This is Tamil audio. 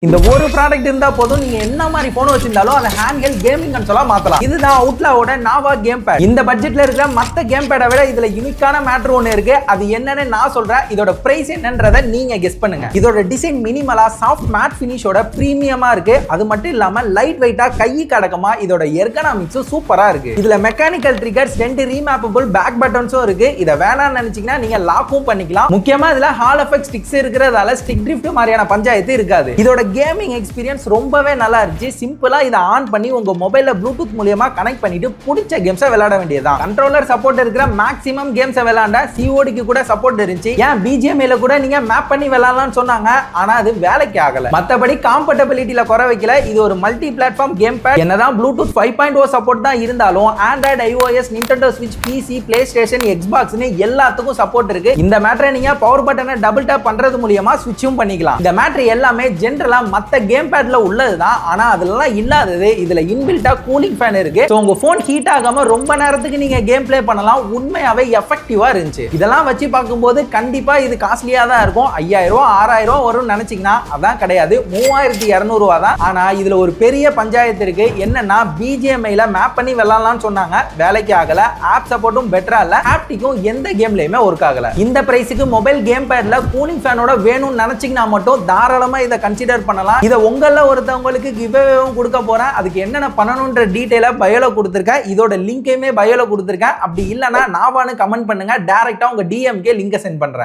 இந்த ஒரு ப்ராடக்ட் இருந்தா போதும் நீங்க என்ன மாதிரி போன் வச்சிருந்தாலும் அதை ஹேண்ட்ஹெல்ட் கேமிங் கன்சோலா மாத்தலாம். இதுதான் அவுட்லாவோட நாவா கேம் பேட். இந்த பட்ஜெட்ல இருக்கிற மத்த கேம் பேடை விட இதுல யூனிக்கான மேட்டர் ஒன்னு இருக்கு. அது என்னன்னு நான் சொல்றேன். இதோட பிரைஸ் என்னன்றதை நீங்க கெஸ் பண்ணுங்க. இதோட டிசைன் மினிமலா சாஃப்ட் மேட் ஃபினிஷோட பிரீமியமா இருக்கு. அது மட்டும் இல்லாம லைட் வெயிட்டா கைக்கு அடக்கமா இதோட எர்கனாமிக்ஸும் சூப்பரா இருக்கு. இதுல மெக்கானிக்கல் ட்ரிகர்ஸ் 2 ரீமேப்பபிள் பேக் பட்டன்ஸும் இருக்கு. இத வேணாம்னு நினைச்சீங்கன்னா நீங்க லாக்கும் பண்ணிக்கலாம். முக்கியமா இதுல ஹால் எஃபெக்ட் ஸ்டிக்ஸ் இருக்கிறதால ஸ்டிக் ட்ரிஃப்ட் மாதிரியான பஞ்சாயத்து இருக்காது. இதோட கேமிங் எக்ஸ்பீரியன்ஸ் ரொம்பவே நல்லா இருந்துச்சு. சிம்பிளா இதை ஆன் பண்ணி உங்க மொபைல்ல ப்ளூடூத் மூலமா கனெக்ட் பண்ணிட்டு பிடிச்ச கேம்ஸை விளையாட வேண்டியதுதான். கண்ட்ரோலர் சப்போர்ட் இருக்கிற மேக்ஸிமம் கேம்ஸை விளையாண்ட சிஓடிக்கு கூட சப்போர்ட் இருந்துச்சு. ஏன் பிஜிஎம்ஐல கூட நீங்க மேப் பண்ணி விளையாடலாம்னு சொன்னாங்க. ஆனா அது வேலைக்கு ஆகல. மத்தபடி காம்பேட்டபிலிட்டில குறை வைக்கல. இது ஒரு மல்டி பிளாட்ஃபார்ம் கேம் பேட். என்னதான் ப்ளூடூத் 5.0 சப்போர்ட் தான் இருந்தாலும் ஆண்ட்ராய்டு, ஐஓஎஸ், நிண்டெண்டோ ஸ்விட்ச், பிசி, பிளே ஸ்டேஷன், எக்ஸ்பாக்ஸ்னு எல்லாத்துக்கும் சப்போர்ட் இருக்கு. இந்த மேட்டரை நீங்க பவர் பட்டனை டபுள் டேப் பண்றது மூலமா ஸ்விட்சும் பண்ணிக்கலாம். இந்த மேட்டர் எல்லாமே ஜெனரலா மத்த கேம் பேட்ல உள்ளதுதான். ஆனா அதெல்லாம் இல்லாதது இதுல இன்பில்ட்டா கூலிங் ஃபேன் இருக்கு. சோ உங்க போன் ஹீட் ஆகாம ரொம்ப நேரத்துக்கு நீங்க கேம் ப்ளே பண்ணலாம். உண்மையாவே எஃபெக்டிவா இருந்துச்சு. இதெல்லாம் வச்சு பார்க்கும்போது கண்டிப்பா இது காஸ்ட்லியா தான் இருக்கும். 5000 6000 வரும்னு நினைச்சீங்கன்னா அதான் கிடையாது. 3200 தான். ஆனா இதுல ஒரு பெரிய பஞ்சாயத்து இருக்கு. என்னன்னா பிஜிஎம்ஐல மேப் பண்ணி விளையாடலாம்னு சொன்னாங்க. வேலைக்கு ஆகல. ஆப் சப்போர்ட்டும் பெட்டரா இல்ல. ஆப்டிக்கும் எந்த கேம்லயுமே ஒர்க் ஆகல. இந்த பிரைஸுக்கு மொபைல் கேம் பேட்ல கூலிங் ஃபேனோட வேணும்னு நினைச்சீங்கன்னா மட்டும் தாராளமா இதை கன்சிடர் பண்ணலாம். இதை உங்கள ஒருத்தவங்களுக்கு கிவ்அவேவும் கொடுக்க போறேன். அதுக்கு என்னென்ன பண்ணணும்ன்ற டீடைலா பயோல கொடுத்திருக்கேன். இதோட லிங்கையுமே பயோல கொடுத்திருக்கேன். அப்படி இல்லைன்னா நாவான்னு கமெண்ட் பண்ணுங்க. டைரக்டா உங்க டிஎம்கே லிங்கை சென்ட் பண்றேன்.